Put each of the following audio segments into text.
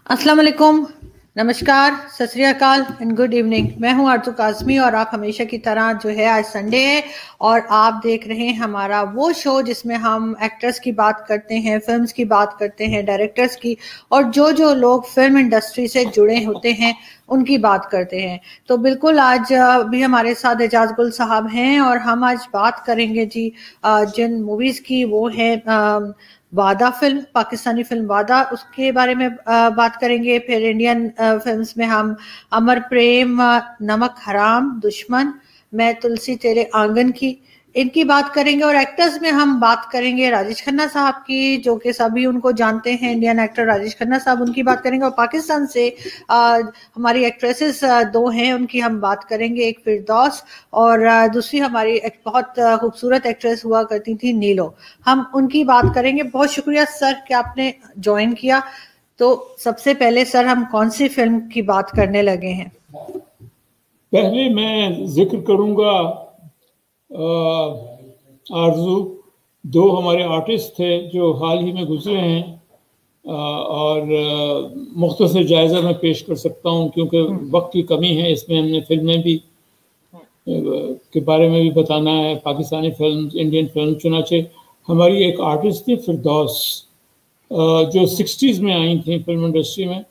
अस्सलाम वालेकुम, नमस्कार, सत श्री अकाल एंड गुड इवनिंग। मैं हूं आरज़ू काज़मी और आप हमेशा की तरह जो है आज संडे है और आप देख रहे हैं हमारा वो शो जिसमें हम एक्टर्स की बात करते हैं, फिल्म्स की बात करते हैं, डायरेक्टर्स की और जो जो लोग फिल्म इंडस्ट्री से जुड़े होते हैं उनकी बात करते हैं। तो बिल्कुल आज भी हमारे साथ एजाज गुल साहब हैं और हम आज बात करेंगे जी जिन मूवीज़ की, वो है वादा फिल्म, पाकिस्तानी फिल्म वादा, उसके बारे में बात करेंगे। फिर इंडियन फिल्म्स में हम अमर प्रेम, नमक हराम, दुश्मन, मैं तुलसी तेरे आंगन की, इनकी बात करेंगे। और एक्टर्स में हम बात करेंगे राजेश खन्ना साहब की, जो कि सभी उनको जानते हैं, इंडियन एक्टर राजेश खन्ना साहब, उनकी बात करेंगे। और पाकिस्तान से हमारी एक्ट्रेसेस दो हैं, उनकी हम बात करेंगे, एक फिरदौस और दूसरी हमारी एक बहुत खूबसूरत एक्ट्रेस हुआ करती थी नीलो, हम उनकी बात करेंगे। बहुत शुक्रिया सर कि आपने ज्वाइन किया। तो सबसे पहले सर हम कौन सी फिल्म की बात करने लगे हैं? पहले मैं जिक्र करूंगा आरजू, दो हमारे आर्टिस्ट थे जो हाल ही में गुजरे हैं और मुख्तसर जायज़ा मैं पेश कर सकता हूं क्योंकि वक्त की कमी है। इसमें हमने फिल्में भी के बारे में भी बताना है, पाकिस्तानी फिल्म, इंडियन फिल्म। चुनाचे हमारी एक आर्टिस्ट थी फिरदौस, जो 60s में आई थी फिल्म इंडस्ट्री में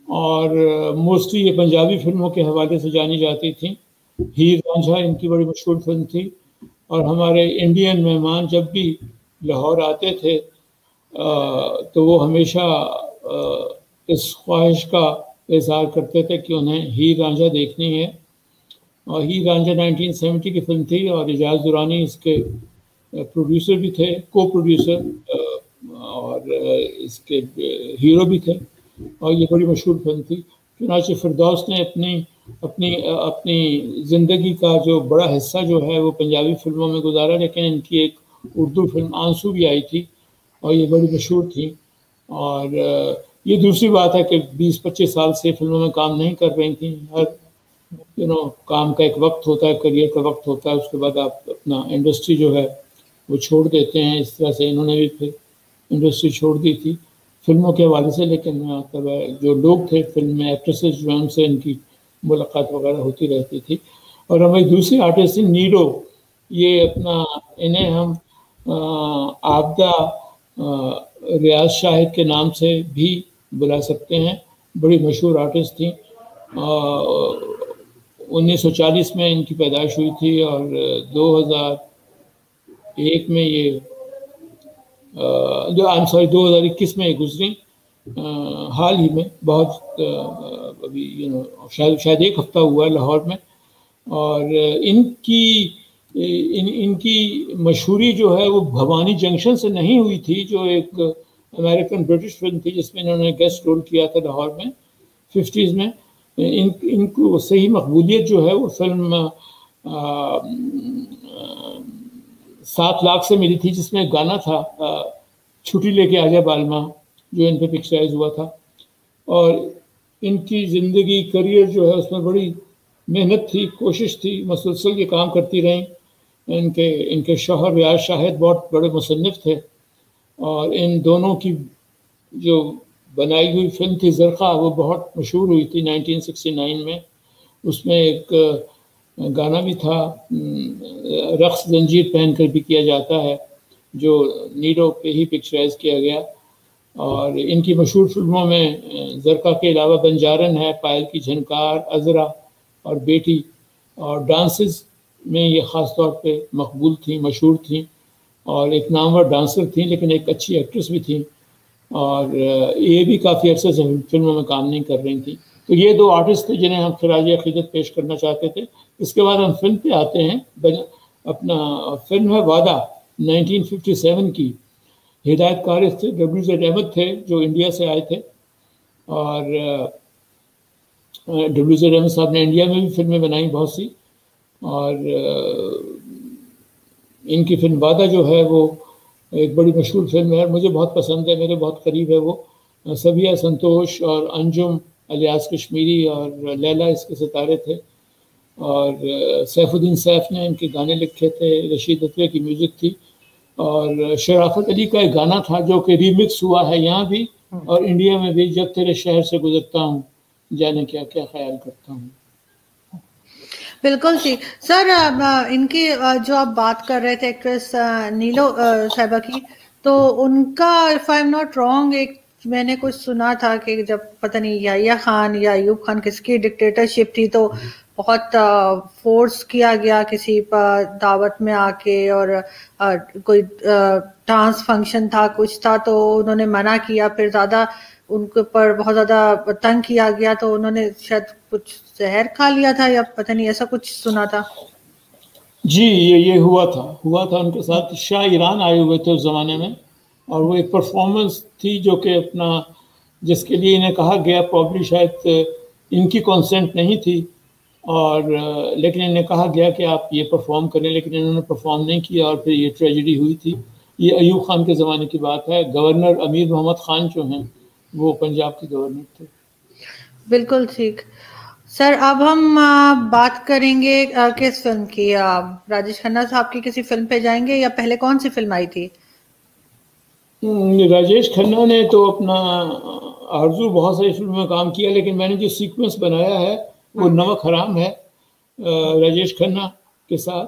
और मोस्टली ये पंजाबी फिल्मों के हवाले से जानी जाती थी। हीर रांझा इनकी बड़ी मशहूर फिल्म थी और हमारे इंडियन मेहमान जब भी लाहौर आते थे तो वो हमेशा इस ख्वाहिश का इजहार करते थे कि उन्हें हीर रांझा देखनी है। और हीर रांझा 1970 की फिल्म थी और एजाज दुरानी इसके प्रोड्यूसर भी थे, को प्रोड्यूसर और इसके हीरो भी थे और ये बड़ी मशहूर फिल्म थी। चुनाचे फिरदौस ने अपनी अपनी अपनी ज़िंदगी का जो बड़ा हिस्सा जो है वो पंजाबी फिल्मों में गुजारा, लेकिन इनकी एक उर्दू फिल्म आंसू भी आई थी और ये बड़ी मशहूर थी। और ये दूसरी बात है कि 20-25 साल से फिल्मों में काम नहीं कर रही थी। हर काम का एक वक्त होता है, करियर का वक्त होता है, उसके बाद आप अपना इंडस्ट्री जो है वो छोड़ देते हैं। इस तरह से इन्होंने भी फिर इंडस्ट्री छोड़ दी थी फिल्मों के हवाले से, लेकिन मतलब जो लोग थे फिल्म में, एक्ट्रेसेस जो हैं, उनसे इनकी मुलाकात वगैरह होती रहती थी। और हमारी दूसरी आर्टिस्ट थी नीरो, ये अपना इन्हें हम आबदा रियाज शाहिद के नाम से भी बुला सकते हैं। बड़ी मशहूर आर्टिस्ट थी। 1940 में इनकी पैदाइश हुई थी और 2001 में ये 2021 में गुजरी, हाल ही में, बहुत अभी शायद एक हफ्ता हुआ है लाहौर में। और इनकी मशहूरी जो है वो भवानी जंक्शन से नहीं हुई थी, जो एक अमेरिकन ब्रिटिश फिल्म थी जिसमें इन्होंने गेस्ट रोल किया था लाहौर में 50s में। इनको सही मकबूलियत जो है वो फिल्म 7 लाख से मिली थी, जिसमें एक गाना था छुट्टी लेके आजा बालमा, जो इन पे पिक्चराइज हुआ था। और इनकी ज़िंदगी, करियर जो है उसमें बड़ी मेहनत थी, कोशिश थी, मुसलसल ये काम करती रहीं। इनके शौहर रियाज शाहिद बहुत बड़े मुसन्निफ थे और इन दोनों की जो बनाई हुई फिल्म थी ज़रक़ा, वो बहुत मशहूर हुई थी 1969 में। उसमें एक गाना भी था, रक्स जंजीर पहन कर भी किया जाता है, जो नीरो पे ही पिक्चराइज किया गया। और इनकी मशहूर फिल्मों में ज़रक़ा के अलावा बंजारन है, पायल की झनकार, अज़रा और बेटी। और डांसेस में ये ख़ास तौर पे मकबूल थी, मशहूर थी और एक नामवर डांसर थी, लेकिन एक अच्छी एक्ट्रेस भी थी। और ये भी काफ़ी अरसे से फिल्मों में काम नहीं कर रही थी। तो ये दो आर्टिस्ट थे जिन्हें हम खिराज अक़ीदत पेश करना चाहते थे। इसके बाद हम फिल्म पे आते हैं। अपना फिल्म है वादा, 1957 की। हिदायतकार थे WZ अहमद थे, जो इंडिया से आए थे। और WZ अहमद साहब ने इंडिया में भी फिल्में बनाई बहुत सी। और इनकी फिल्म वादा जो है वो एक बड़ी मशहूर फिल्म है, मुझे बहुत पसंद है, मेरे बहुत करीब है वो। सबिया संतोष और अंजुम अलियास कश्मीरी और लैला इसके सितारे थे। और सैफुद्दीन सैफ ने इनके गाने लिखे थे, रशीद अतवे की म्यूज़िक थी। और शराफत अली का एक गाना था जो कि रीमिक्स हुआ है यहाँ भी और इंडिया में भी जब तेरे शहर से गुजरता हूँ जाने क्या क्या ख्याल करता हूँ। बिल्कुल ठीक सर। इनकी जो आप बात कर रहे थे एक्ट्रेस नीलो साहिबा की, तो उनका if I am not wrong एक मैंने कुछ सुना था कि जब पता नहीं याहिया खान या अयूब खान किसकी डिक्टेटरशिप थी तो बहुत फोर्स किया गया किसी दावत में आके, और कोई डांस फंक्शन था कुछ था तो उन्होंने मना किया, फिर ज़्यादा उनके ऊपर बहुत ज़्यादा तंग किया गया तो उन्होंने शायद कुछ जहर खा लिया था या पता नहीं ऐसा कुछ सुना था। जी ये हुआ था उनके साथ। शाह ईरान आए हुए थे उस ज़माने में और वो एक परफॉर्मेंस थी जो कि अपना जिसके लिए इन्हें कहा गया, प्रॉब्ली शायद इनकी कॉन्सेंट नहीं थी और लेकिन इन्हें कहा गया कि आप ये परफॉर्म करें, लेकिन इन्होंने परफॉर्म नहीं किया और फिर ये ट्रेजेडी हुई थी। ये अयूब खान के ज़माने की बात है। गवर्नर अमीर मोहम्मद खान जो हैं वो पंजाब के गवर्नर थे। बिल्कुल ठीक सर। अब हम बात करेंगे किस फिल्म की, राजेश खन्ना साहब की किसी फिल्म पे जाएंगे या पहले कौन सी फिल्म आई थी? राजेश खन्ना ने तो अपना आरजू बहुत सारी फिल्मों में काम किया, लेकिन मैंने जो सीक्वेंस बनाया है वो नमक हराम है राजेश खन्ना के साथ।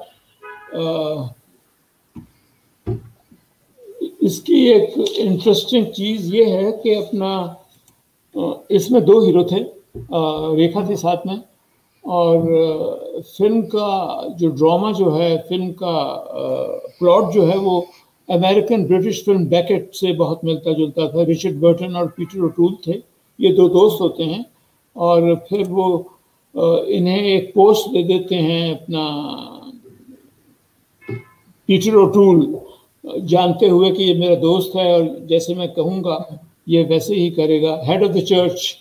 इसकी एक इंटरेस्टिंग चीज़ ये है कि अपना इसमें दो हीरो थे, रेखा थी साथ में, और फिल्म का जो ड्रामा जो है, फिल्म का प्लॉट जो है वो अमेरिकन ब्रिटिश फिल्म बैकेट से बहुत मिलता जुलता था। रिचर्ड बर्टन और पीटर ओटूल थे, ये दो दोस्त होते हैं और फिर वो इन्हें एक पोस्ट दे देते हैं अपना पीटर ओटूल, जानते हुए कि ये मेरा दोस्त है और जैसे मैं कहूँगा ये वैसे ही करेगा, हेड ऑफ द चर्च।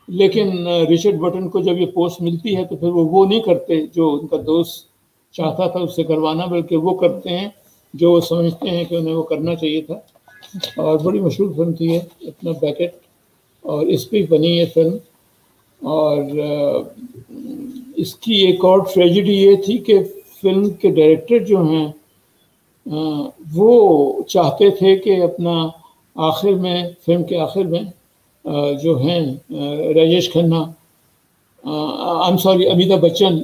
लेकिन रिचर्ड बर्टन को जब ये पोस्ट मिलती है तो फिर वो नहीं करते जो उनका दोस्त चाहता था उससे करवाना, बल्कि वो करते हैं जो वो समझते हैं कि उन्हें वो करना चाहिए था। और बड़ी मशहूर फिल्म थी ये अपना बैकेट, और इस पर बनी ये फिल्म। और इसकी एक और ट्रेजेडी ये थी कि फिल्म के डायरेक्टर जो हैं वो चाहते थे कि अपना आखिर में, फिल्म के आखिर में जो हैं Rajesh Khanna, I am sorry Amitabh Bachchan,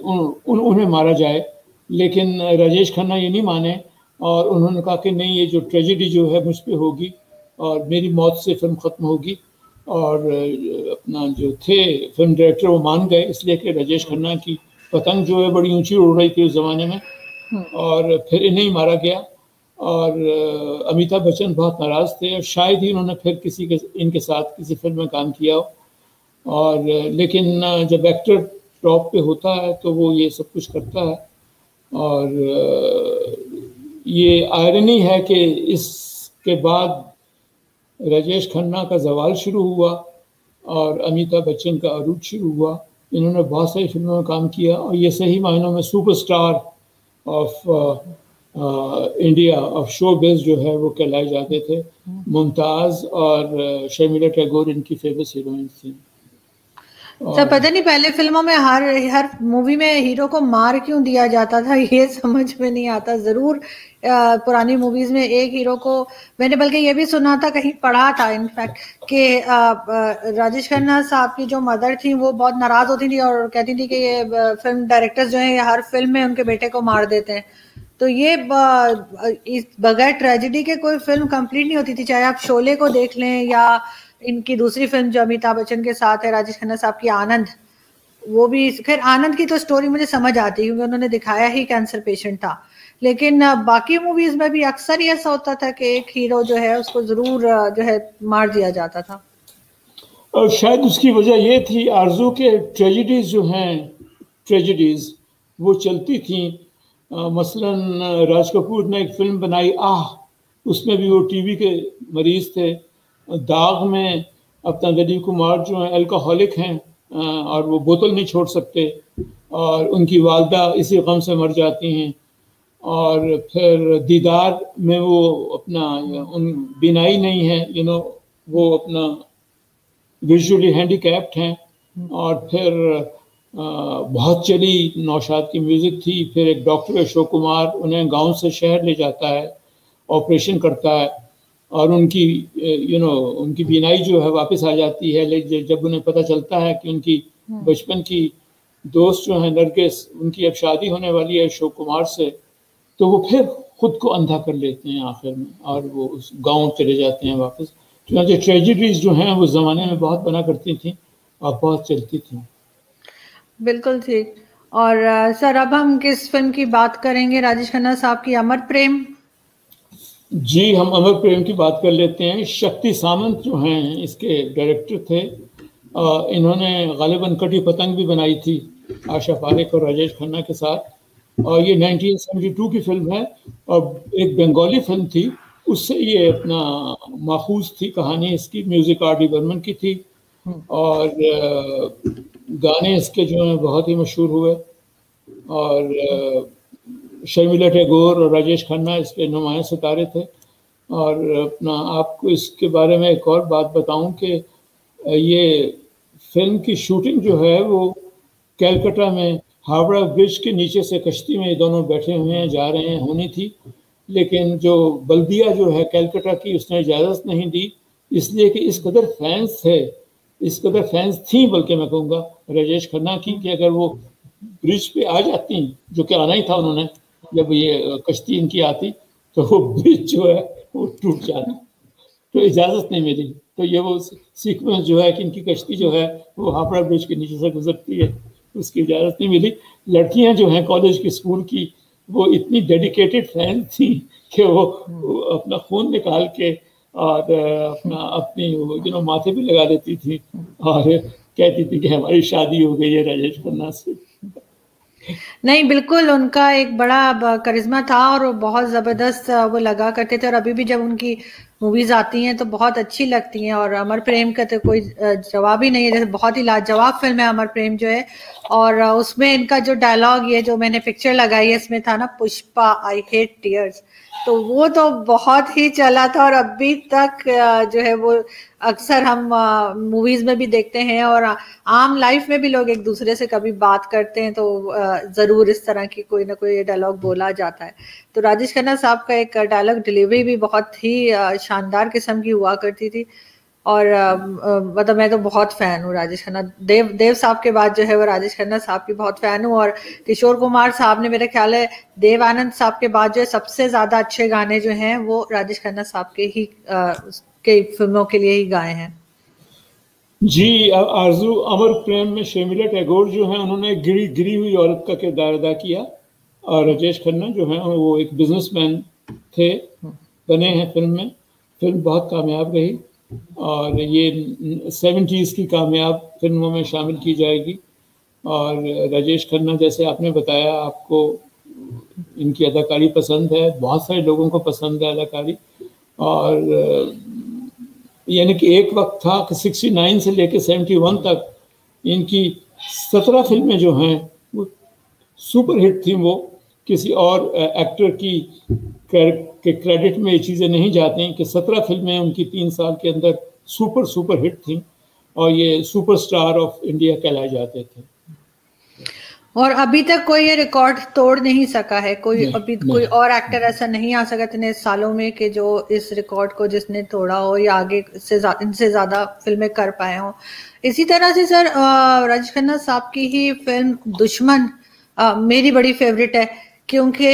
उन्हें मारा जाए, लेकिन राजेश खन्ना ये नहीं माने और उन्होंने कहा कि नहीं, ये जो ट्रेजेडी जो है मुझ पे होगी और मेरी मौत से फिल्म ख़त्म होगी। और अपना जो थे फिल्म डायरेक्टर वो मान गए, इसलिए कि राजेश खन्ना की पतंग जो है बड़ी ऊंची उड़ रही थी उस ज़माने में, और फिर इन्हें ही मारा गया। और अमिताभ बच्चन बहुत नाराज़ थे और शायद ही उन्होंने फिर इनके साथ किसी फिल्म में काम किया हो। और लेकिन जब एक्टर टॉप पे होता है तो वो ये सब कुछ करता है। और ये आयरनी है कि इसके बाद राजेश खन्ना का जवाल शुरू हुआ और अमिताभ बच्चन का अरूज शुरू हुआ। इन्होंने बहुत सारी फिल्मों में काम किया और ये सही मायनों में superstar of India of show base जो है वो कहलाए जाते थे। मुमताज़ और शर्मिला टैगोर इनकी फेमस हीरोइन थी। सर पता नहीं पहले फिल्मों में हर मूवी में हीरो को मार क्यों दिया जाता था ये समझ में नहीं आता। जरूर पुरानी मूवीज में एक हीरो को, मैंने बल्कि ये भी सुना था, कहीं पढ़ा था इनफैक्ट कि राजेश खन्ना साहब की जो मदर थी वो बहुत नाराज होती थी और कहती थी कि ये फिल्म डायरेक्टर्स जो हैं ये हर फिल्म में उनके बेटे को मार देते हैं। तो ये इस बगैर ट्रेजेडी के कोई फिल्म कंप्लीट नहीं होती थी, चाहे आप शोले को देख लें या इनकी दूसरी फिल्म जो अमिताभ बच्चन के साथ है राजेश खन्ना साहब की आनंद, वो भी। खैर आनंद की तो स्टोरी मुझे समझ आती है क्योंकि उन्होंने दिखाया ही कैंसर पेशेंट था, लेकिन बाकी मूवीज में भी अक्सर ही ऐसा होता था कि एक हीरो जो है उसको जरूर जो है मार दिया जाता था। और शायद उसकी वजह ये थी आरजू के ट्रेजेडीज जो हैं, ट्रेजेडीज वो चलती थी। मसलन राज कपूर ने एक फिल्म बनाई आह, उसमें भी वो टीबी के मरीज थे। दाग में अपना दिलीप कुमार जो है अल्कोहलिक हैं और वो बोतल नहीं छोड़ सकते और उनकी वालदा इसी गम से मर जाती हैं। और फिर दीदार में वो अपना उन बीनाई नहीं है, वो अपना विजुअली हैंडीकैप्ड हैं। और फिर बहुत चली नौशाद की म्यूज़िक थी। फिर एक डॉक्टर अशोक कुमार उन्हें गांव से शहर ले जाता है, ऑपरेशन करता है और उनकी उनकी बीनाई जो है वापस आ जाती है। लेकिन जब उन्हें पता चलता है कि उनकी बचपन की दोस्त जो है नरगिस, उनकी अब शादी होने वाली है अशोक कुमार से, तो वो फिर खुद को अंधा कर लेते हैं आखिर में और वो उस गांव चले जाते हैं वापस। क्योंकि ट्रेजेडीज जो हैं वो ज़माने में बहुत बना करती थी और बहुत चलती थी। बिल्कुल ठीक। और सर अब हम किस फिल्म की बात करेंगे? राजेश खन्ना साहब की अमर प्रेम। जी, हम अमर प्रेम की बात कर लेते हैं। शक्ति सामंत जो हैं इसके डायरेक्टर थे। इन्होंने गालिबन कटी पतंग भी बनाई थी आशा पारेख और राजेश खन्ना के साथ, और ये 1972 की फिल्म है और एक बंगाली फिल्म थी, उससे ये अपना माखूज थी कहानी इसकी। म्यूजिक आर डी बर्मन की थी और गाने इसके जो हैं बहुत ही मशहूर हुए और शर्मिला टैगोर और राजेश खन्ना इसके नुमाया सितारे थे। और अपना आपको इसके बारे में एक और बात बताऊं कि ये फिल्म की शूटिंग जो है वो कैलकाटा में हावड़ा ब्रिज के नीचे से कश्ती में ये दोनों बैठे हुए हैं, जा रहे हैं, होनी थी, लेकिन जो बल्दिया जो है कैलकाटा की उसने इजाज़त नहीं दी, इसलिए कि इस कदर फैंस थे, इस कदर फैंस थी बल्कि मैं कहूँगा राजेश खन्ना की, कि अगर वो ब्रिज पे आ जाती, जो कि आना ही था उन्होंने, जब ये कश्ती इनकी आती तो वो ब्रिज जो है वो टूट जाता, तो इजाज़त नहीं मिली। तो ये वो सीक्वेंस जो है कि इनकी कश्ती जो है वो हावड़ा ब्रिज के नीचे से गुजरती है, उसकी इजाज़त नहीं मिली। लड़कियां जो हैं कॉलेज की, स्कूल की, वो इतनी डेडिकेटेड फैन थी कि वो अपना खून निकाल के और अपनी माथे पे लगा देती थी और कहती थी कि हमारी शादी हो गई है राजेश खन्ना से। नहीं, बिल्कुल उनका एक बड़ा करिश्मा था और बहुत ज़बरदस्त वो लगा करते थे, और अभी भी जब उनकी मूवीज़ आती हैं तो बहुत अच्छी लगती हैं। और अमर प्रेम का तो कोई जवाब ही नहीं है, जैसे बहुत ही लाजवाब फिल्म है अमर प्रेम जो है। और उसमें इनका जो डायलॉग, ये जो मैंने पिक्चर लगाई है इसमें था ना, पुष्पा आई हेट टीयर्स, तो वो तो बहुत ही चला था और अभी तक जो है वो अक्सर हम मूवीज में भी देखते हैं और आम लाइफ में भी लोग एक दूसरे से कभी बात करते हैं तो जरूर इस तरह की कोई ना कोई डायलॉग बोला जाता है। तो राजेश खन्ना साहब का एक डायलॉग डिलीवरी भी बहुत ही शानदार किस्म की हुआ करती थी। और मतलब मैं तो बहुत फैन हूँ राजेश खन्ना, देव साहब के बाद जो है वो राजेश खन्ना साहब की बहुत फैन हूँ। और किशोर कुमार साहब ने, मेरे ख्याल है देव आनंद साहब के बाद जो है सबसे ज्यादा अच्छे गाने जो हैं वो राजेश खन्ना साहब के ही के फिल्मों के लिए ही गाए हैं। जी, आरजू अमर प्रेम में शर्मिला टैगोर जो है उन्होंने गिरी हुई औरत का किरदार अदा किया, और राजेश खन्ना जो है वो एक बिजनेसमैन थे, बने हैं फिल्म में। फिल्म बहुत कामयाब रही और ये 70s की कामयाब फिल्मों में शामिल की जाएगी। और राजेश खन्ना, जैसे आपने बताया, आपको इनकी अदाकारी पसंद है, बहुत सारे लोगों को पसंद है अदाकारी। और यानी कि एक वक्त था कि 69 से लेकर 71 तक इनकी 17 फिल्में जो हैं वो सुपर हिट थी। वो किसी और एक्टर की के क्रेडिट में ये चीज़ें नहीं जाती कि 17 फिल्में उनकी 3 साल के अंदर सुपर हिट थी और ये सुपरस्टार ऑफ इंडिया कहलाए जाते थे। और अभी तक कोई ये रिकॉर्ड तोड़ नहीं सका है, कोई अभी कोई और एक्टर ऐसा नहीं आ सका इतने सालों में कि जो इस रिकॉर्ड को जिसने तोड़ा हो या आगे से इनसे ज्यादा फिल्में कर पाए हो। इसी तरह से सर राजेश खन्ना साहब की ही फिल्म दुश्मन मेरी बड़ी फेवरेट है, क्योंकि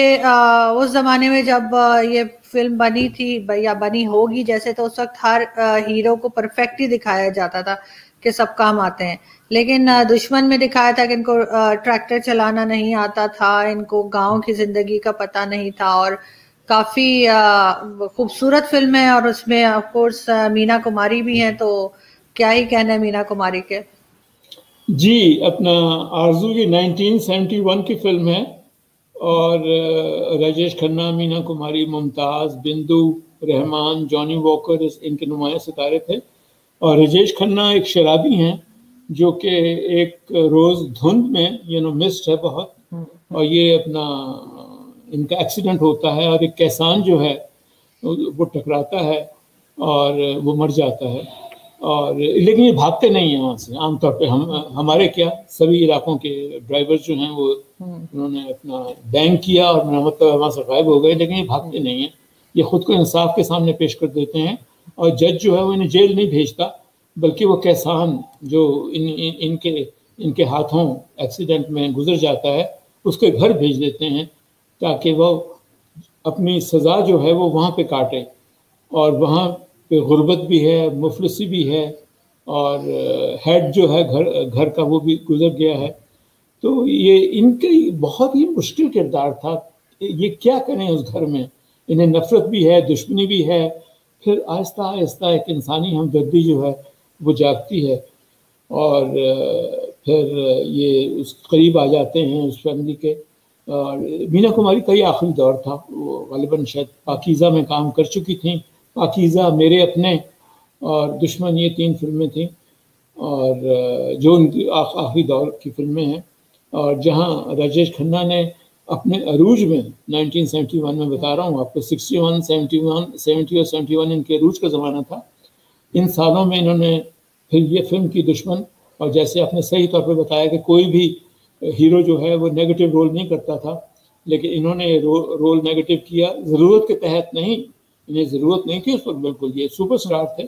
उस जमाने में जब ये फिल्म बनी थी या बनी होगी जैसे, तो उस वक्त हर हीरो को परफेक्ट ही दिखाया जाता था कि सब काम आते हैं। लेकिन दुश्मन में दिखाया था कि इनको ट्रैक्टर चलाना नहीं आता था, इनको गांव की जिंदगी का पता नहीं था। और काफी खूबसूरत फिल्म है और उसमें ऑफ कोर्स मीना कुमारी भी हैं, तो क्या ही कहना है मीना कुमारी के। जी, अपना आरजू की 1971 की फिल्म है और राजेश खन्ना, मीना कुमारी, मुमताज, बिंदु, रहमान, जॉनी वॉकर इनके नुमाया सितारे थे। और राजेश खन्ना एक शराबी हैं जो कि एक रोज धुंध में मिस्ट है बहुत, और ये अपना इनका एक्सीडेंट होता है और एक किसान जो है वो टकराता है और वो मर जाता है। और लेकिन ये भागते नहीं हैं वहाँ से। आमतौर पे हमारे क्या सभी इलाकों के ड्राइवर्स जो हैं वो उन्होंने अपना बैंक किया और मतलब वहाँ से गायब हो गए, लेकिन ये भागते नहीं हैं, ये खुद को इंसाफ के सामने पेश कर देते हैं, और जज जो है वो इन्हें जेल नहीं भेजता, बल्कि वो कैसान जो इनके हाथों एक्सीडेंट में गुजर जाता है उसके घर भेज देते हैं, ताकि वो अपनी सज़ा जो है वो वहाँ पे काटे। और वहाँ पे गुर्बत भी है, मुफलिसी भी है, और हेड जो है घर का वो भी गुजर गया है। तो ये इनके बहुत ही मुश्किल किरदार था, ये क्या करें उस घर में, इन्हें नफरत भी है, दुश्मनी भी है, फिर आहिस्ता आहिस्ता एक इंसानी हमदर्दी जो है वो जागती है, और फिर ये उस करीब आ जाते हैं उस फैमिली के। और मीना कुमारी का ही आखिरी दौर था, वो गालिबन शायद पाकीज़ा में काम कर चुकी थी, पाकीज़ा, मेरे अपने और दुश्मन, ये 3 फिल्में थी, और जो उनकी आखिरी दौर की फिल्में हैं। और जहां राजेश खन्ना ने अपने अरूज में 1971 में, बता रहा हूँ आपको, 61, 71, 70 और 71 इनके अरूज का ज़माना था। इन सालों में इन्होंने फिर ये फिल्म की दुश्मन, और जैसे आपने सही तौर पर बताया कि कोई भी हीरो जो है वो नेगेटिव रोल नहीं करता था, लेकिन इन्होंने रोल नेगेटिव किया, ज़रूरत के तहत नहीं, इन्हें ज़रूरत नहीं थी उस वक्त, बिल्कुल ये सुपरस्टार थे,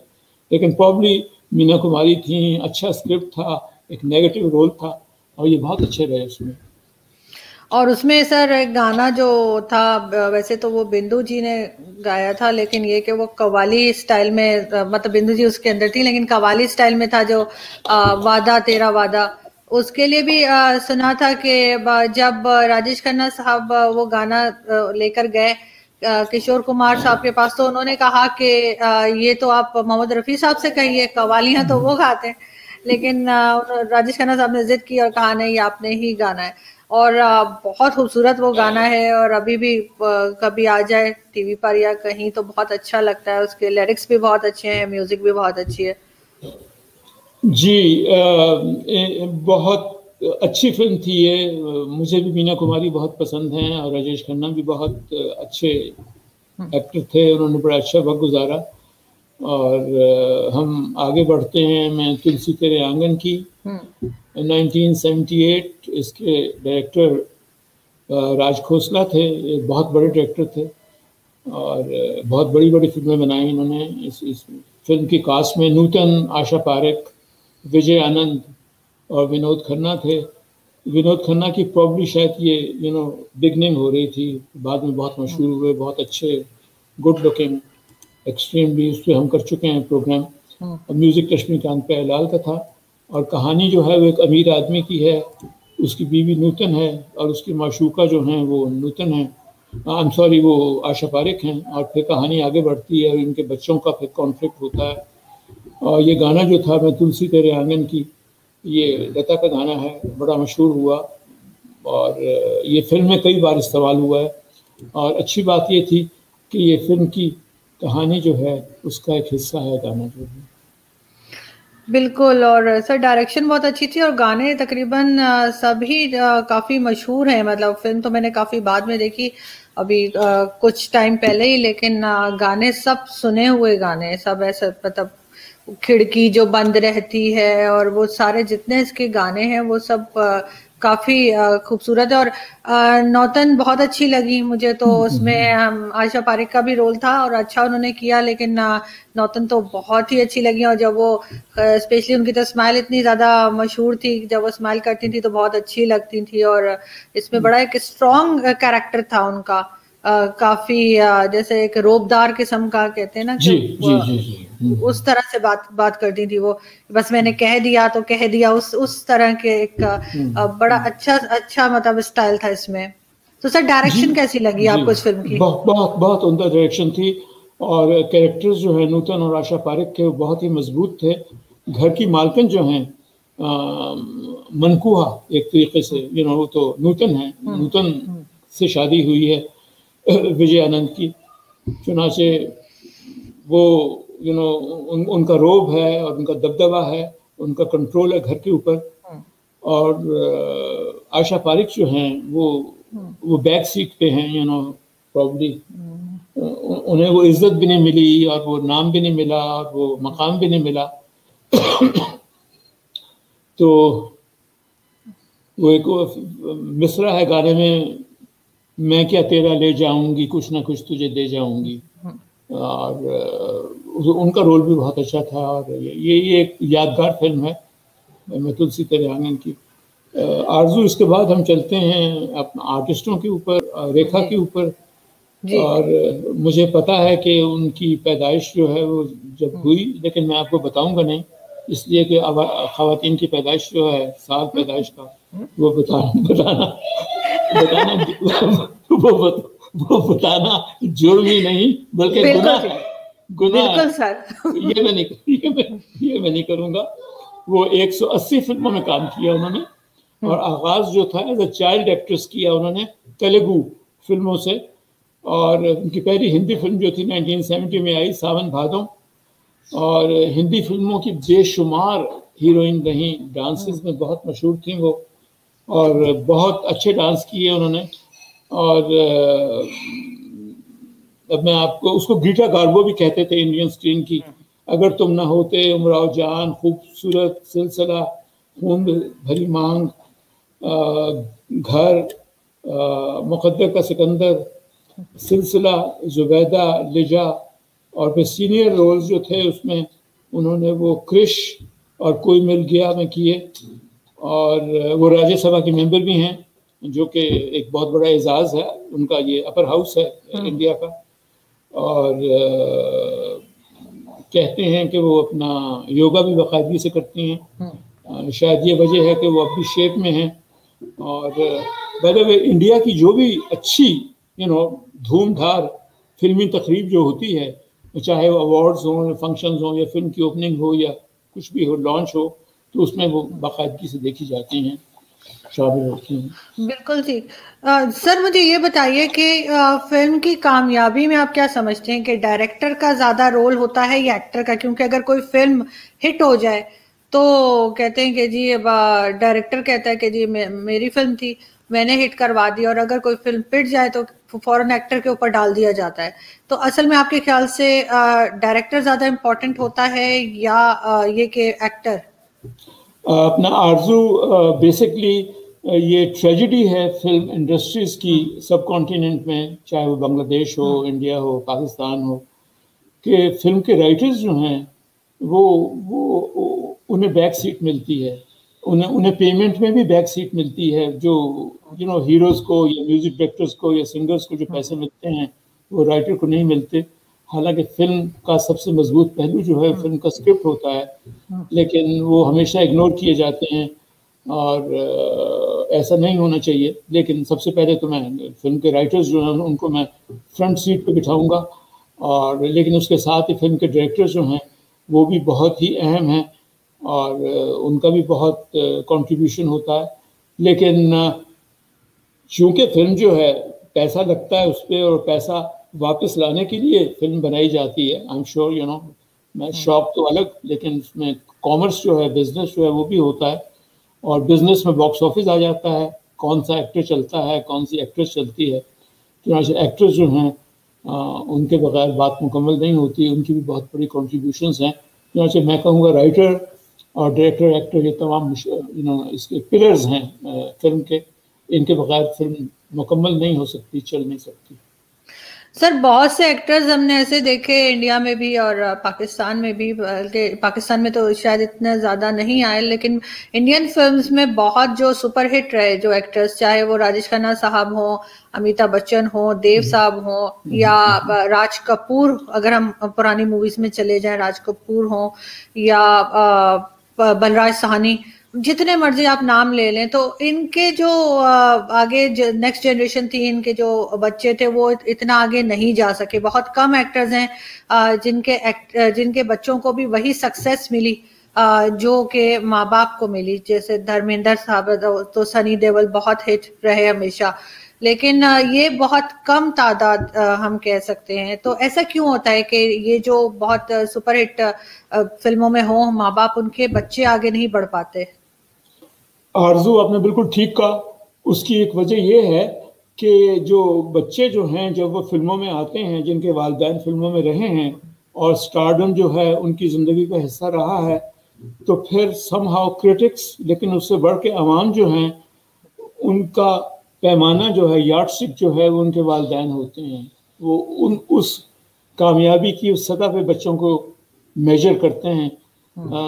लेकिन प्रॉब्ली मीना कुमारी थी, अच्छा स्क्रिप्ट था, एक नेगेटिव रोल था, और ये बहुत अच्छे रहे उसमें। और उसमें सर एक गाना जो था, वैसे तो वो बिंदु जी ने गाया था, लेकिन ये कि वो कव्वाली स्टाइल में, मतलब बिंदु जी उसके अंदर थी लेकिन कव्वाली स्टाइल में था, जो वादा तेरा वादा, उसके लिए भी सुना था कि जब राजेश खन्ना साहब वो गाना लेकर गए किशोर कुमार साहब के पास, तो उन्होंने कहा कि ये तो आप मोहम्मद रफ़ी साहब से कहिए, कव्वालियाँ तो वो गाते हैं। लेकिन राजेश खन्ना साहब ने जिद की और कहा नहीं, आपने ही गाना है। और बहुत खूबसूरत वो गाना है, और अभी भी कभी आ जाए टीवी पर या कहीं तो बहुत अच्छा लगता है। उसके लिरिक्स भी बहुत अच्छे हैं, म्यूजिक भी बहुत अच्छी है जी। बहुत अच्छी फिल्म थी ये, मुझे भी मीना कुमारी बहुत पसंद हैं, और राजेश खन्ना भी बहुत अच्छे एक्टर थे, उन्होंने बड़ा अच्छा वक्त गुजारा। और हम आगे बढ़ते हैं, मैं तुलसी तेरे आंगन की 1978, इसके डायरेक्टर राज खोसला थे, एक बहुत बड़े डायरेक्टर थे, और बहुत बड़ी बड़ी फिल्में बनाई इन्होंने। इस फिल्म की कास्ट में नूतन, आशा पारेख, विजय आनंद और विनोद खन्ना थे। विनोद खन्ना की प्रॉब्ली शायद ये बिगनिंग हो रही थी, बाद में बहुत मशहूर हुए, बहुत अच्छे, गुड लुकिंग, एक्सट्रीमली, उस पर हम कर चुके हैं प्रोग्राम। और म्यूज़िक लक्ष्मीकांत प्यारेलाल का था, और कहानी जो है वो एक अमीर आदमी की है, उसकी बीवी नूतन है, और उसकी माशूका जो हैं वो नूतन है, आई एम सॉरी, वो आशा पारेख हैं। और फिर कहानी आगे बढ़ती है, और इनके बच्चों का फिर कॉन्फ्लिक्ट होता है। और ये गाना जो था, मैं तुलसी तेरे आंगन की, ये लता का गाना है, बड़ा मशहूर हुआ, और ये फिल्म में कई बार इस्तेमाल हुआ है। और अच्छी बात ये थी कि ये फिल्म की कहानी जो है उसका एक हिस्सा है गाना जो है। बिल्कुल। और सर डायरेक्शन बहुत अच्छी थी, और गाने तकरीबन सभी काफी मशहूर हैं। मतलब फिल्म तो मैंने काफी बाद में देखी, अभी कुछ टाइम पहले ही, लेकिन गाने सब सुने हुए गाने, सब ऐसे, मतलब खिड़की जो बंद रहती है, और वो सारे जितने इसके गाने हैं वो सब काफी खूबसूरत है। और नौतन बहुत अच्छी लगी मुझे तो, उसमें आशा पारेख का भी रोल था और अच्छा उन्होंने किया, लेकिन नौतन तो बहुत ही अच्छी लगी। और जब वो स्पेशली उनकी तो स्माइल इतनी ज्यादा मशहूर थी, जब वो स्माइल करती थी तो बहुत अच्छी लगती थी। और इसमें बड़ा एक स्ट्रॉन्ग कैरेक्टर था उनका, काफी जैसे एक रोबदार किस्म का, कहते हैं ना जी, कि जी, जी, जी। उस तरह से बात करती थी वो, बस मैंने कह दिया तो कह दिया, उस तरह के एक बड़ा अच्छा मतलब स्टाइल था इसमें। तो सर डायरेक्शन कैसी लगी आपको इस फिल्म की? बहुत उम्दा डायरेक्शन थी, और कैरेक्टर्स जो है नूतन और आशा पारेख के बहुत ही मजबूत थे। घर की मालकिन जो हैं मनकुहा, एक तरीके से वो तो नूतन है, नूतन से शादी हुई है विजय आनंद की, चुनाचे वो उनका रोब है और उनका दबदबा है, उनका कंट्रोल है घर के ऊपर। और आशा पारेख जो हैं वो बैक सीट पे हैं, प्रॉब्ली उन्हें वो इज्जत भी नहीं मिली, और वो नाम भी नहीं मिला, और वो मकाम भी नहीं मिला। तो वो एक मिसरा है गाने में, मैं क्या तेरा ले जाऊंगी, कुछ ना कुछ तुझे दे जाऊंगी। और उनका रोल भी बहुत अच्छा था। और ये एक यादगार फिल्म है मैं तुलसी तेरे आंगन की। आरजू, इसके बाद हम चलते हैं अपना आर्टिस्टों के ऊपर, रेखा के ऊपर। और मुझे पता है कि उनकी पैदाइश जो है वो जब हुई, लेकिन मैं आपको बताऊंगा नहीं, इसलिए कि ख़वातीन की पैदाइश जो है, साल पैदाइश का, वो बताना वो बताना जुर्म ही नहीं बल्कि गुनाह है। सर ये मैं नहीं करूंगा। वो 180 फिल्मों में काम किया उन्होंने, और आगाज जो था एज अ चाइल्ड एक्ट्रेस किया उन्होंने तेलुगु फिल्मों से। और उनकी पहली हिंदी फिल्म जो थी 1970 में आई, सावन भादों। और हिंदी फिल्मों की बेशुमार हीरोइन रही, डांसेस में बहुत मशहूर थी वो, और बहुत अच्छे डांस किए उन्होंने। और अब मैं आपको, उसको गीता गार्बो भी कहते थे इंडियन स्क्रीन की। अगर तुम ना होते, उमराव जान, खूबसूरत, सिलसिला, खून भरी मांग, घर, मुकद्दर का सिकंदर, सिलसिला, जुबैदा, लिजा, और फिर सीनियर रोल्स जो थे उसमें उन्होंने वो क्रिश और कोई मिल गया में किए। और वो राज्यसभा के मेंबर भी हैं, जो कि एक बहुत बड़ा एजाज़ है उनका, ये अपर हाउस है इंडिया का। और कहते हैं कि वो अपना योगा भी बाकायदगी से करती हैं। शायद ये वजह है कि वो अपनी शेप में हैं। और बाय द वे, इंडिया की जो भी अच्छी धूमधार फिल्मी तकरीब जो होती है, चाहे वो अवार्ड्स हों, फंक्शंस हों, या फिल्म की ओपनिंग हो, या कुछ भी हो, लॉन्च हो, तो उसमें वो बाकायदगी से देखी जाती हैं, शामिल होती हैं। बिल्कुल ठीक। सर मुझे ये बताइए कि फिल्म की कामयाबी में आप क्या समझते हैं कि डायरेक्टर का ज़्यादा रोल होता है या एक्टर का? क्योंकि अगर कोई फिल्म हिट हो जाए तो कहते हैं कि जी, अब डायरेक्टर कहता है कि जी मेरी फिल्म थी, मैंने हिट करवा दी, और अगर कोई फिल्म पिट जाए तो फौरन एक्टर के ऊपर डाल दिया जाता है। तो असल में आपके ख्याल से डायरेक्टर ज़्यादा इम्पोर्टेंट होता है या ये कि एक्टर? अपना आरजू, बेसिकली ये ट्रेजेडी है फिल्म इंडस्ट्रीज की सब कॉन्टिनेंट में, चाहे वो बांग्लादेश हो, इंडिया हो, पाकिस्तान हो, कि फिल्म के राइटर्स जो हैं वो उन्हें बैक सीट मिलती है, उन्हें पेमेंट में भी बैक सीट मिलती है। जो हीरोज़ को या म्यूजिक डायरेक्टर्स को या सिंगर्स को जो पैसे मिलते हैं वो राइटर को नहीं मिलते। हालांकि फिल्म का सबसे मजबूत पहलू जो है फिल्म का स्क्रिप्ट होता है, लेकिन वो हमेशा इग्नोर किए जाते हैं, और ऐसा नहीं होना चाहिए। लेकिन सबसे पहले तो मैं फिल्म के राइटर्स जो हैं उनको मैं फ्रंट सीट पे बिठाऊंगा, और लेकिन उसके साथ ही फिल्म के डायरेक्टर्स जो हैं वो भी बहुत ही अहम हैं, और उनका भी बहुत कंट्रीब्यूशन होता है। लेकिन चूँकि फिल्म जो है पैसा लगता है उस पर, और पैसा वापस लाने के लिए फिल्म बनाई जाती है। आई एम श्योर मैं शॉप तो अलग, लेकिन उसमें कॉमर्स जो है, बिजनेस जो है वो भी होता है। और बिजनेस में बॉक्स ऑफिस आ जाता है, कौन सा एक्टर चलता है, कौन सी एक्ट्रेस चलती है। तो यहाँ से एक्टर्स जो हैं उनके बगैर बात मुकम्मल नहीं होती, उनकी भी बहुत बड़ी कॉन्ट्रीब्यूशंस हैं। यहाँ से मैं कहूँगा राइटर और डायरेक्टर, एक्टर, ये तमाम इसके पिलर्स हैं फिल्म के। इनके बगैर फिल्म मुकम्मल नहीं हो सकती, चल नहीं सकती। सर बहुत से एक्टर्स हमने ऐसे देखे इंडिया में भी और पाकिस्तान में भी, पाकिस्तान में तो शायद इतना ज़्यादा नहीं आए, लेकिन इंडियन फिल्म्स में बहुत जो सुपरहिट रहे जो एक्टर्स, चाहे वो राजेश खन्ना साहब हो, अमिताभ बच्चन हो, देव साहब हो, या राज कपूर, अगर हम पुरानी मूवीज में चले जाएं, राज कपूर हो या बलराज साहनी, जितने मर्जी आप नाम ले लें, तो इनके जो आगे नेक्स्ट जनरेशन थी, इनके जो बच्चे थे वो इतना आगे नहीं जा सके। बहुत कम एक्टर्स हैं जिनके बच्चों को भी वही सक्सेस मिली जो कि माँ बाप को मिली। जैसे धर्मेंद्र साहब तो सनी देओल बहुत हिट रहे हमेशा, लेकिन ये बहुत कम तादाद हम कह सकते हैं। तो ऐसा क्यों होता है कि ये जो बहुत सुपरहिट फिल्मों में हो माँ बाप, उनके बच्चे आगे नहीं बढ़ पाते? आरजू, आपने बिल्कुल ठीक कहा। उसकी एक वजह यह है कि जो बच्चे जो हैं जब वो फिल्मों में आते हैं, जिनके वालिदैन फिल्मों में रहे हैं और स्टारडम जो है उनकी ज़िंदगी का हिस्सा रहा है, तो फिर समहाउ क्रिटिक्स, लेकिन उससे बढ़ के अवाम जो हैं उनका पैमाना जो है, यार्डस्टिक जो है, वो उनके वालिदैन होते हैं। वो उस कामयाबी की उस सतह पे बच्चों को मेजर करते हैं,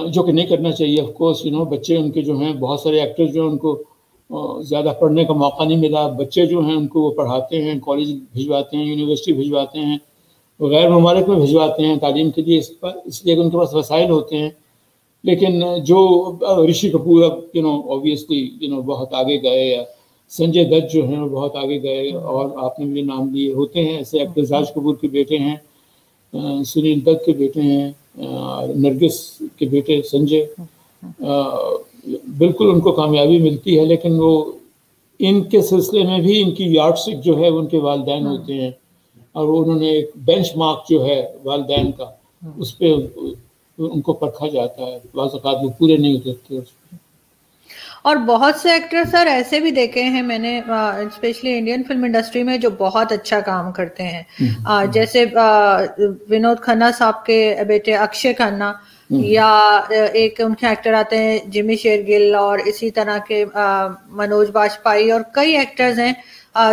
जो कि नहीं करना चाहिए। ऑफ कोर्स बच्चे उनके जो हैं, बहुत सारे एक्टर्स जो हैं उनको ज़्यादा पढ़ने का मौका नहीं मिला। बच्चे जो हैं उनको वो पढ़ाते हैं, कॉलेज भिजवाते हैं, यूनिवर्सिटी भिजवाते हैं, गैर ममालिक में भिजवाते हैं तालीम के लिए, इसलिए उनके पास वसाइल होते हैं। लेकिन जो ऋषि कपूर अब ऑब्वियसली बहुत आगे गए, या संजय दत्त जो हैं वो बहुत आगे गए, और आपने भी नाम लिए होते हैं ऐसे एक्टर्स। राज कपूर के बेटे हैं, सुनील दत्त के बेटे हैं, नरगिस के बेटे संजय, बिल्कुल उनको कामयाबी मिलती है। लेकिन वो इनके सिलसिले में भी इनकी यार्डस्टिक जो है उनके वालिदैन होते हैं, और उन्होंने एक बेंचमार्क जो है वालिदैन का, उस पर उनको परखा जाता है। बाज़ औक़ात वो पूरे नहीं होते उसमें। और बहुत से एक्टर सर ऐसे भी देखे हैं मैंने, स्पेशली इंडियन फिल्म इंडस्ट्री में, जो बहुत अच्छा काम करते हैं। जैसे विनोद खन्ना साहब के बेटे अक्षय खन्ना, या एक उनके एक्टर आते हैं जिमी शेरगिल, और इसी तरह के मनोज बाजपेयी, और कई एक्टर्स हैं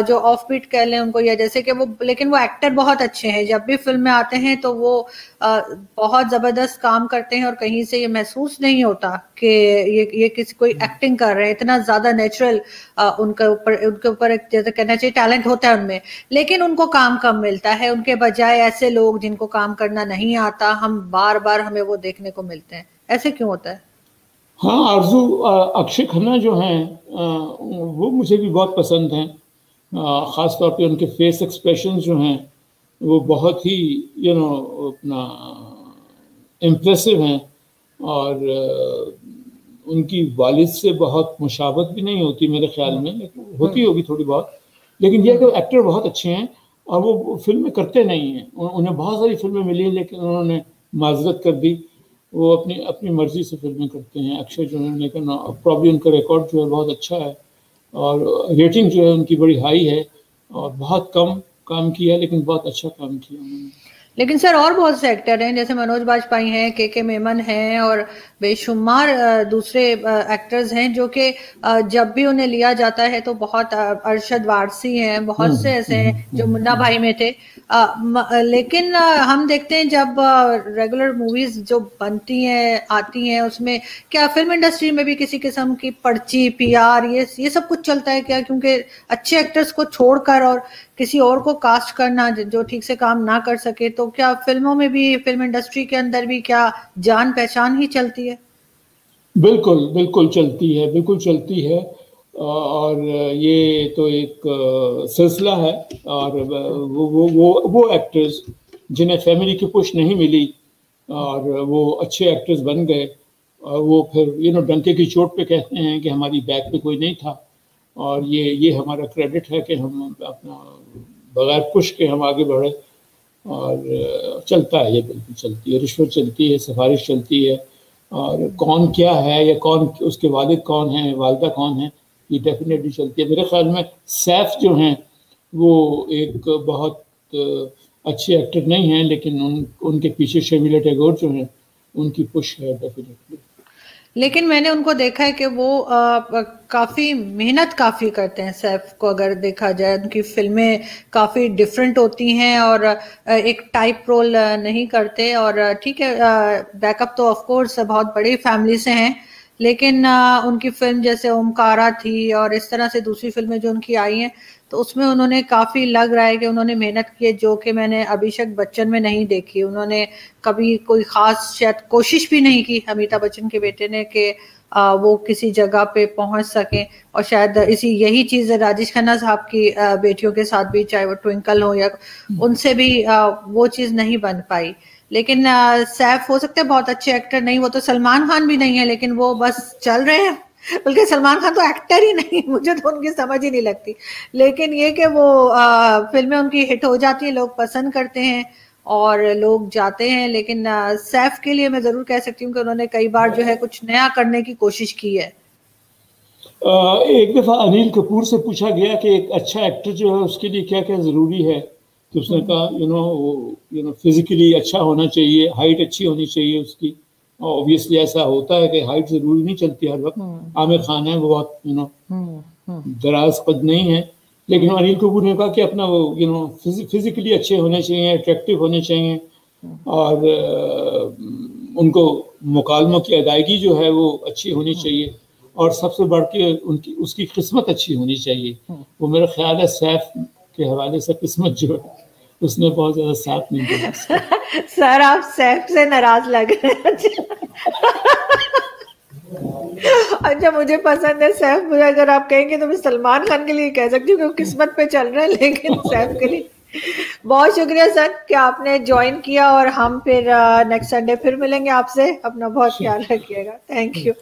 जो ऑफ बीट कह लें उनको, या जैसे कि वो, लेकिन वो एक्टर बहुत अच्छे हैं। जब भी फिल्म में आते हैं तो वो बहुत जबरदस्त काम करते हैं, और कहीं से ये महसूस नहीं होता कि ये किसी कोई एक्टिंग कर रहे हैं। इतना ज्यादा नेचुरल उनके ऊपर एक जैसे कहना चाहिए टैलेंट होता है उनमें, लेकिन उनको काम कम मिलता है। उनके बजाय ऐसे लोग जिनको काम करना नहीं आता, हम बार बार हमें वो देखने को मिलते हैं। ऐसे क्यों होता है? हाँ आरजू, अक्षय खन्ना जो हैं वो मुझे भी बहुत पसंद हैं। ख़ास तौर पे उनके फेस एक्सप्रेशन जो हैं वो बहुत ही अपना इम्प्रेसिव हैं, और उनकी वालिद से बहुत मुशाबत भी नहीं होती मेरे ख्याल में, लेकिन होती होगी थोड़ी बहुत। लेकिन यह कि एक्टर बहुत अच्छे हैं, और वो फिल्में करते नहीं हैं। उन्हें बहुत सारी फिल्में मिली, लेकिन उन्होंने माजरत कर दी। वो अपनी मर्जी से फिल्में करते हैं अक्षय जो है, लेकिन प्रॉब्ली उनका रिकॉर्ड जो है बहुत अच्छा है, और रेटिंग जो है उनकी बड़ी हाई है, और बहुत कम काम किया लेकिन बहुत अच्छा काम किया उन्होंने। लेकिन सर और बहुत से एक्टर हैं, जैसे मनोज बाजपेयी हैं, के मेमन हैं, और बेशुमार दूसरे एक्टर्स हैं जो कि जब भी उन्हें लिया जाता है तो बहुत, अरशद वारसी हैं, बहुत से ऐसे हैं जो मुन्ना भाई में थे। लेकिन हम देखते हैं जब रेगुलर मूवीज जो बनती हैं, आती हैं, उसमें क्या फिल्म इंडस्ट्री में भी किसी किस्म की पर्ची, पीआर, ये सब कुछ चलता है क्या? क्योंकि अच्छे एक्टर्स को छोड़कर और किसी और को कास्ट करना जो ठीक से काम ना कर सके, तो क्या फिल्मों में भी, फिल्म इंडस्ट्री के अंदर भी क्या जान पहचान ही चलती है? बिल्कुल बिल्कुल चलती है, बिल्कुल चलती है। और ये तो एक सिलसिला है। और वो एक्टर्स जिन्हें फैमिली की पुश नहीं मिली और वो अच्छे एक्टर्स बन गए, और वो फिर डंके की चोट पे कहते हैं कि हमारी बैक पे कोई नहीं था, और ये हमारा क्रेडिट है कि हम अपना बगैर पुश के हम आगे बढ़े। और चलता है, ये बिल्कुल चलती है। रिश्वत चलती है, सिफारिश चलती है, और कौन क्या है, या कौन उसके वालिद कौन है, वालिदा कौन है, ये डेफिनेटली चलती है। मेरे ख्याल में सैफ जो हैं वो एक बहुत अच्छे एक्टर नहीं हैं, लेकिन उनके पीछे शर्मिला टैगोर जो हैं उनकी पुश है डेफिनेटली। लेकिन मैंने उनको देखा है कि वो काफी मेहनत काफी करते हैं। सैफ को अगर देखा जाए, उनकी फिल्में काफी डिफरेंट होती हैं, और एक टाइप रोल नहीं करते। और ठीक है, बैकअप तो ऑफ कोर्स बहुत बड़ी फैमिली से हैं, लेकिन उनकी फिल्म जैसे ओमकारा थी, और इस तरह से दूसरी फिल्में जो उनकी आई हैं, तो उसमें उन्होंने काफी, लग रहा है कि उन्होंने मेहनत की है, जो कि मैंने अभिषेक बच्चन में नहीं देखी। उन्होंने कभी कोई खास शायद कोशिश भी नहीं की, अमिताभ बच्चन के बेटे ने, कि वो किसी जगह पे पहुंच सके। और शायद यही चीज राजेश खन्ना साहब की बेटियों के साथ भी, चाहे वो ट्विंकल हो या उनसे भी, वो चीज नहीं बन पाई। लेकिन सैफ हो सकते हैं बहुत अच्छे एक्टर, नहीं वो तो सलमान खान भी नहीं है, लेकिन वो बस चल रहे हैं। बल्कि सलमान खान तो एक्टर ही नहीं, मुझे तो उनकी समझ ही नहीं लगती। लेकिन ये कि वो फिल्में उनकी हिट हो जाती है, लोग पसंद करते हैं और लोग जाते हैं। लेकिन सैफ के लिए मैं जरूर कह सकती हूँ कि उन्होंने कई बार जो है कुछ नया करने की कोशिश की है। एक दफा अनिल कपूर से पूछा गया कि एक अच्छा एक्टर जो है उसके लिए क्या क्या जरूरी है, तो उसने कहा फिजिकली अच्छा होना चाहिए, हाइट अच्छी होनी चाहिए उसकी। ऑब्वियसली ऐसा होता है कि हाइट जरूरी नहीं चलती हर वक्त। आमिर खान है, वो बहुत दराज कद नहीं है, लेकिन अनिल कपूर ने कहा कि अपना वो फिजिकली अच्छे होने चाहिए, अट्रैक्टिव होने चाहिए, और उनको मुकालमों की अदायगी जो है वो अच्छी होनी चाहिए, और सबसे बढ़ के उनकी उसकी किस्मत अच्छी होनी चाहिए। वो मेरा ख्याल है सैफ के हवाले से किस्मत जो है उसने बहुत ज्यादा साथ नहीं दिया। सर आप सैफ से नाराज लग रहे हैं। अच्छा मुझे पसंद है सैफ, मुझे अगर आप कहेंगे तो मैं सलमान खान के लिए कह सकती हूँ क्योंकि किस्मत पे चल रहा है, लेकिन सैफ के लिए बहुत शुक्रिया सर कि आपने ज्वाइन किया, और हम फिर नेक्स्ट संडे फिर मिलेंगे आपसे। अपना बहुत ख्याल रखिएगा। Thank you.